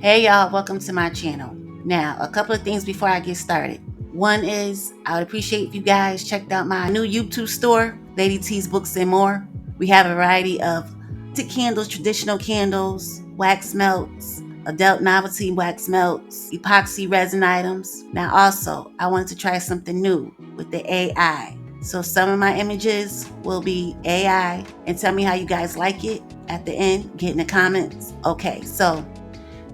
Hey y'all, welcome to my channel. Now, a couple of things before I get started. One is, I would appreciate if you guys checked out my new YouTube store, Lady T's Books and More. We have a variety of candles, traditional candles, wax melts, adult novelty wax melts, epoxy resin items. Now also, I wanted to try something new with the AI. So some of my images will be AI, and tell me how you guys like it at the end. Get in the comments. Okay, so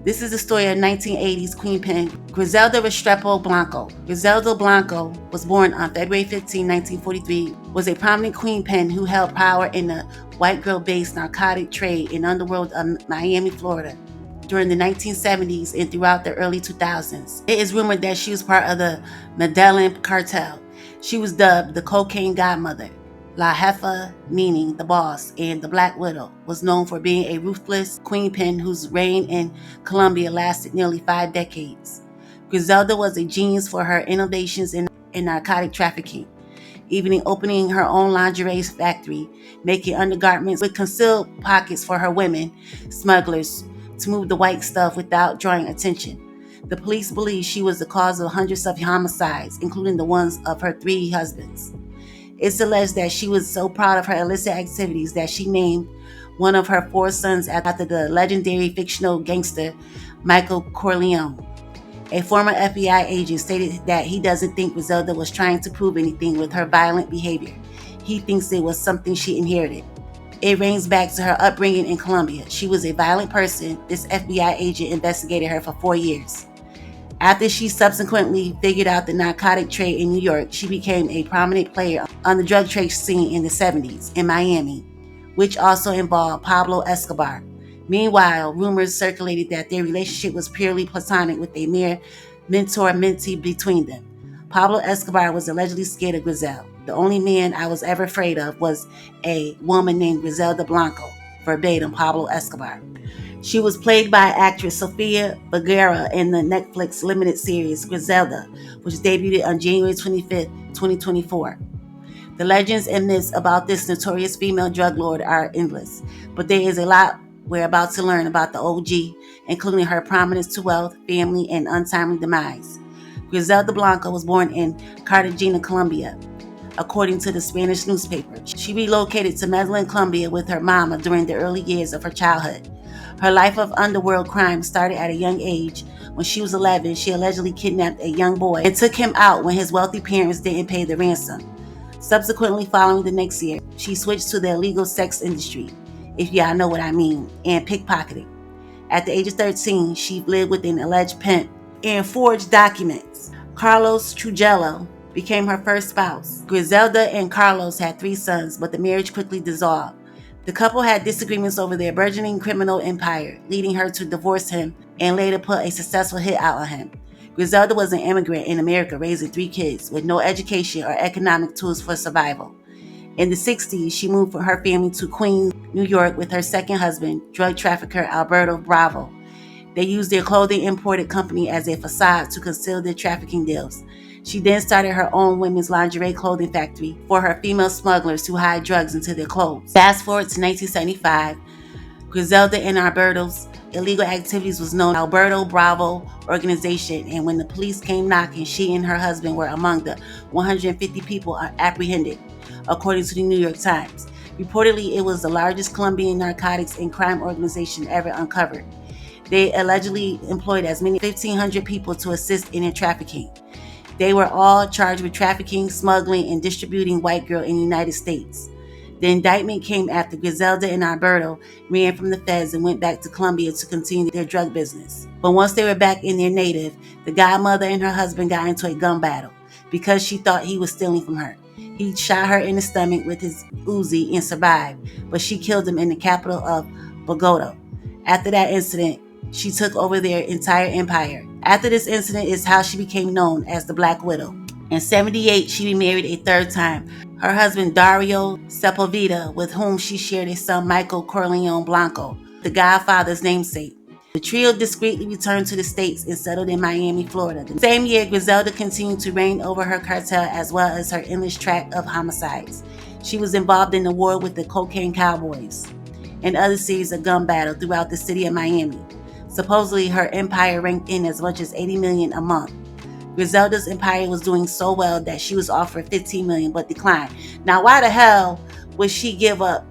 this is the story of 1980s queenpin Griselda Blanco. Griselda Blanco was born on February 15, 1943, was a prominent queenpin who held power in the white girl-based narcotic trade in underworld of Miami, Florida during the 1970s and throughout the early 2000s. It is rumored that she was part of the Medellin cartel. She was dubbed the cocaine godmother. La Jefa, meaning the boss, and the Black Widow, was known for being a ruthless queenpin whose reign in Colombia lasted nearly 5 decades. Griselda was a genius for her innovations in narcotic trafficking, even opening her own lingerie factory, making undergarments with concealed pockets for her women smugglers to move the white stuff without drawing attention. The police believe she was the cause of hundreds of homicides, including the ones of her 3 husbands. It's alleged that she was so proud of her illicit activities that she named one of her 4 sons after the legendary fictional gangster Michael Corleone. A former FBI agent stated that he doesn't think Griselda was trying to prove anything with her violent behavior. He thinks it was something she inherited. It rings back to her upbringing in Colombia. She was a violent person. This FBI agent investigated her for 4 years. After she subsequently figured out the narcotic trade in New York, she became a prominent player on the drug trade scene in the 70s in Miami, which also involved Pablo Escobar. Meanwhile, rumors circulated that their relationship was purely platonic with a mere mentor-mentee between them. Pablo Escobar was allegedly scared of Griselda. The only man I was ever afraid of was a woman named Griselda Blanco, verbatim Pablo Escobar. She was played by actress Sofia Vergara in the Netflix limited series Griselda, which debuted on January 25, 2024. The legends and myths about this notorious female drug lord are endless, but there is a lot we're about to learn about the OG, including her prominence to wealth, family, and untimely demise. Griselda Blanco was born in Cartagena, Colombia, according to the Spanish newspaper. She relocated to Medellin, Colombia with her mama during the early years of her childhood. Her life of underworld crime started at a young age. When she was 11, she allegedly kidnapped a young boy and took him out when his wealthy parents didn't pay the ransom. Subsequently, following the next year, she switched to the illegal sex industry, if y'all know what I mean, and pickpocketing. At the age of 13, she lived with an alleged pimp and forged documents. Carlos Trujillo became her first spouse. Griselda and Carlos had 3 sons, but the marriage quickly dissolved. The couple had disagreements over their burgeoning criminal empire, leading her to divorce him and later put a successful hit out on him. Griselda was an immigrant in America raising 3 kids with no education or economic tools for survival. In the 60s, she moved her family to Queens, New York with her second husband, drug trafficker Alberto Bravo. They used their clothing imported company as a facade to conceal their trafficking deals. She then started her own women's lingerie clothing factory for her female smugglers who hide drugs into their clothes. Fast forward to 1975, Griselda and Alberto's illegal activities was known as Alberto Bravo organization, and when the police came knocking, she and her husband were among the 150 people apprehended, according to the New York Times. Reportedly, it was the largest Colombian narcotics and crime organization ever uncovered. They allegedly employed as many as 1,500 people to assist in their trafficking. They were all charged with trafficking, smuggling, and distributing white girl in the United States. The indictment came after Griselda and Alberto ran from the feds and went back to Colombia to continue their drug business. But once they were back in their native, the godmother and her husband got into a gun battle because she thought he was stealing from her. He shot her in the stomach with his Uzi and survived, but she killed him in the capital of Bogota. After that incident, she took over their entire empire. After this incident is how she became known as the Black Widow. In 78, she remarried a 3rd time. Her husband Dario Sepulveda, with whom she shared a son Michael Corleone Blanco, the Godfather's namesake. The trio discreetly returned to the States and settled in Miami, Florida. The same year, Griselda continued to reign over her cartel as well as her endless track of homicides. She was involved in the war with the Cocaine Cowboys and other series of gun battles throughout the city of Miami. Supposedly, her empire ranked in as much as 80 million a month. Griselda's empire was doing so well that she was offered 15 million but declined. Now, why the hell would she give up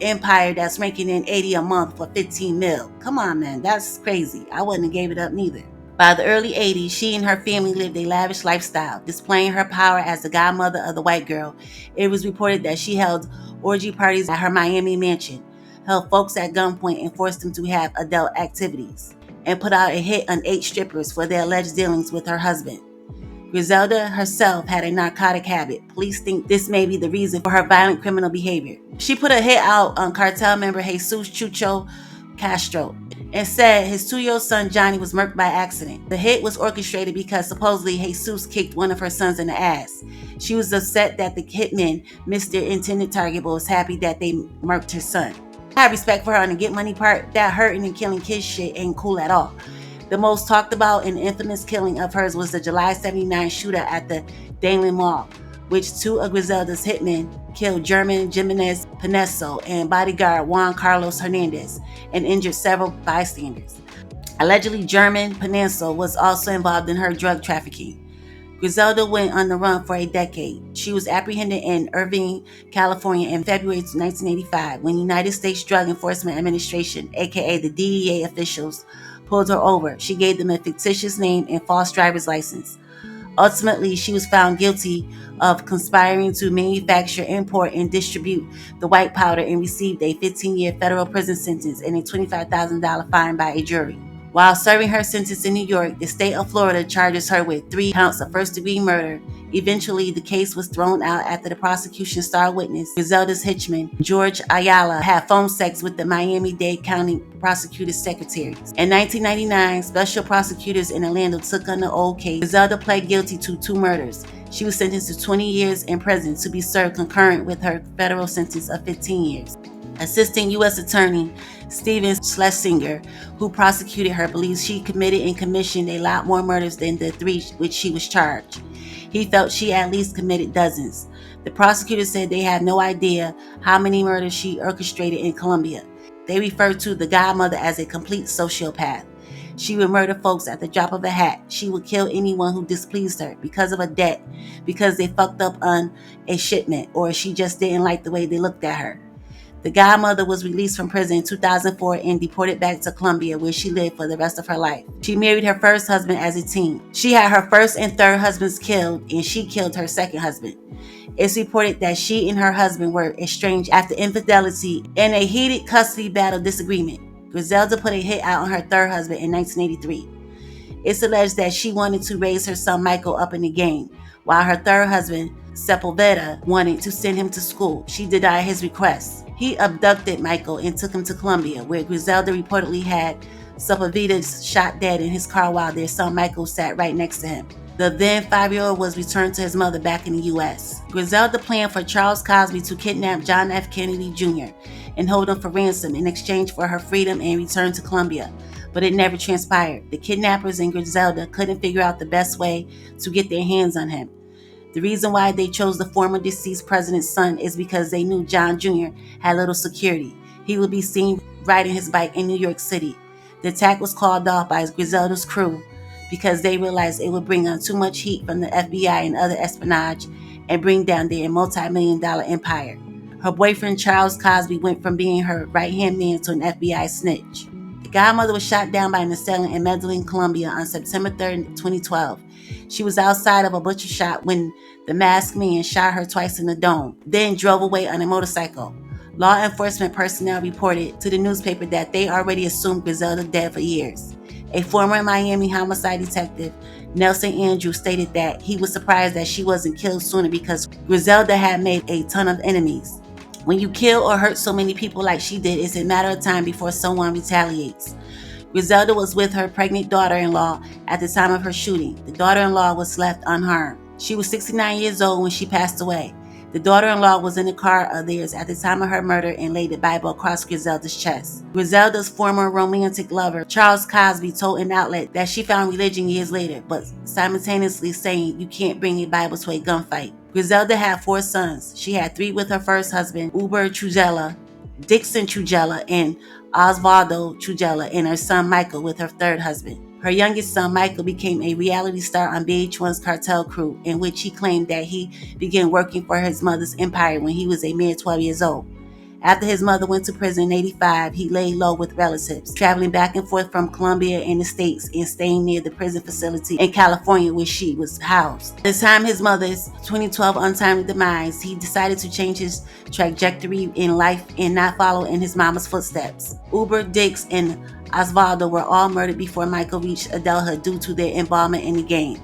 empire that's ranking in 80 a month for 15 mil? Come on, man, that's crazy. I wouldn't have gave it up neither. By the early 80s, she and her family lived a lavish lifestyle, displaying her power as the godmother of the white girl. It was reported that she held orgy parties at her Miami mansion, held folks at gunpoint and forced them to have adult activities, and put out a hit on 8 strippers for their alleged dealings with her husband. Griselda herself had a narcotic habit. Police think this may be the reason for her violent criminal behavior. She put a hit out on cartel member Jesus Chucho Castro and said his 2-year-old son Johnny was murked by accident. The hit was orchestrated because supposedly Jesus kicked one of her sons in the ass. She was upset that the hitmen missed their intended target but was happy that they murked her son. I have respect for her on the get money part. That hurting and killing kids shit ain't cool at all. The most talked about and infamous killing of hers was the July 79 shootout at the Daneland Mall, which 2 of Griselda's hitmen killed German Jimenez Pineso and bodyguard Juan Carlos Hernandez and injured several bystanders. Allegedly, German Pineso was also involved in her drug trafficking. Griselda went on the run for a decade. She was apprehended in Irvine, California in February 1985 when United States Drug Enforcement Administration, aka the DEA officials, pulled her over. She gave them a fictitious name and false driver's license. Ultimately, she was found guilty of conspiring to manufacture, import, and distribute the white powder and received a 15-year federal prison sentence and a $25,000 fine by a jury. While serving her sentence in New York, the state of Florida charges her with 3 counts of first-degree murder. Eventually, the case was thrown out after the prosecution's star witness, Griselda's henchman, George Ayala, had phone sex with the Miami-Dade County prosecutor's secretary. In 1999, special prosecutors in Orlando took on the old case. Griselda pled guilty to 2 murders. She was sentenced to 20 years in prison to be served concurrent with her federal sentence of 15 years. Assistant U.S. Attorney Steven Schlesinger, who prosecuted her, believes she committed and commissioned a lot more murders than the 3 which she was charged. He felt she at least committed dozens. The prosecutor said they had no idea how many murders she orchestrated in Colombia. They referred to the godmother as a complete sociopath. She would murder folks at the drop of a hat. She would kill anyone who displeased her because of a debt, because they fucked up on a shipment, or she just didn't like the way they looked at her. The godmother was released from prison in 2004 and deported back to Colombia, where she lived for the rest of her life. She married her first husband as a teen. She had her first and third husbands killed, and she killed her second husband. It's reported that she and her husband were estranged after infidelity and a heated custody battle disagreement. Griselda put a hit out on her third husband in 1983. It's alleged that she wanted to raise her son Michael up in the game, while her third husband, Sepulveda, wanted to send him to school. She denied his request. He abducted Michael and took him to Colombia, where Griselda reportedly had Sepulveda shot dead in his car while their son Michael sat right next to him. The then 5-year-old was returned to his mother back in the U.S. Griselda planned for Charles Cosby to kidnap John F. Kennedy Jr. and hold him for ransom in exchange for her freedom and return to Colombia, but it never transpired. The kidnappers and Griselda couldn't figure out the best way to get their hands on him. The reason why they chose the former deceased president's son is because they knew John Jr. had little security. He would be seen riding his bike in New York City. The attack was called off by Griselda's crew because they realized it would bring on too much heat from the FBI and other espionage and bring down their multi-million-dollar empire. Her boyfriend Charles Cosby went from being her right-hand man to an FBI snitch. The godmother was shot down by an assailant in Medellin, Colombia on September 3, 2012. She was outside of a butcher shop when the masked man shot her twice in the dome, then drove away on a motorcycle. Law enforcement personnel reported to the newspaper that they already assumed Griselda dead for years. A former Miami homicide detective, Nelson Andrews, stated that he was surprised that she wasn't killed sooner because Griselda had made a ton of enemies. When you kill or hurt so many people like she did, it's a matter of time before someone retaliates. Griselda was with her pregnant daughter-in-law at the time of her shooting. The daughter-in-law was left unharmed. She was 69 years old when she passed away. The daughter-in-law was in the car of theirs at the time of her murder and laid the Bible across Griselda's chest. Griselda's former romantic lover, Charles Cosby, told an outlet that she found religion years later, but simultaneously saying you can't bring a Bible to a gunfight. Griselda had 4 sons. She had 3 with her first husband, Uber Trujella, Dixon Trujella and Osvaldo Trujella, and her son Michael with her third husband. Her youngest son Michael became a reality star on VH1's Cartel Crew, in which he claimed that he began working for his mother's empire when he was a mere 12 years old. After his mother went to prison in 85, he laid low with relatives, traveling back and forth from Colombia and the States and staying near the prison facility in California where she was housed. At the time of his mother's 2012 untimely demise, he decided to change his trajectory in life and not follow in his mama's footsteps. Uber, Dix, and Osvaldo were all murdered before Michael reached adulthood due to their involvement in the game.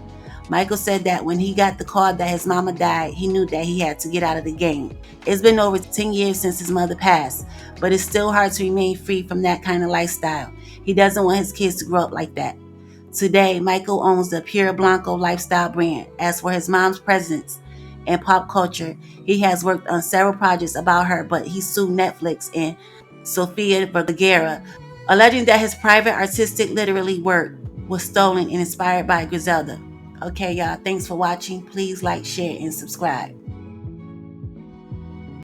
Michael said that when he got the call that his mama died, he knew that he had to get out of the game. It's been over 10 years since his mother passed, but it's still hard to remain free from that kind of lifestyle. He doesn't want his kids to grow up like that. Today, Michael owns the Pure Blanco lifestyle brand. As for his mom's presence in pop culture, he has worked on several projects about her, but he sued Netflix and Sofia Vergara, alleging that his private artistic literary work was stolen and inspired by Griselda. Okay, y'all, thanks for watching. Please like, share, and subscribe.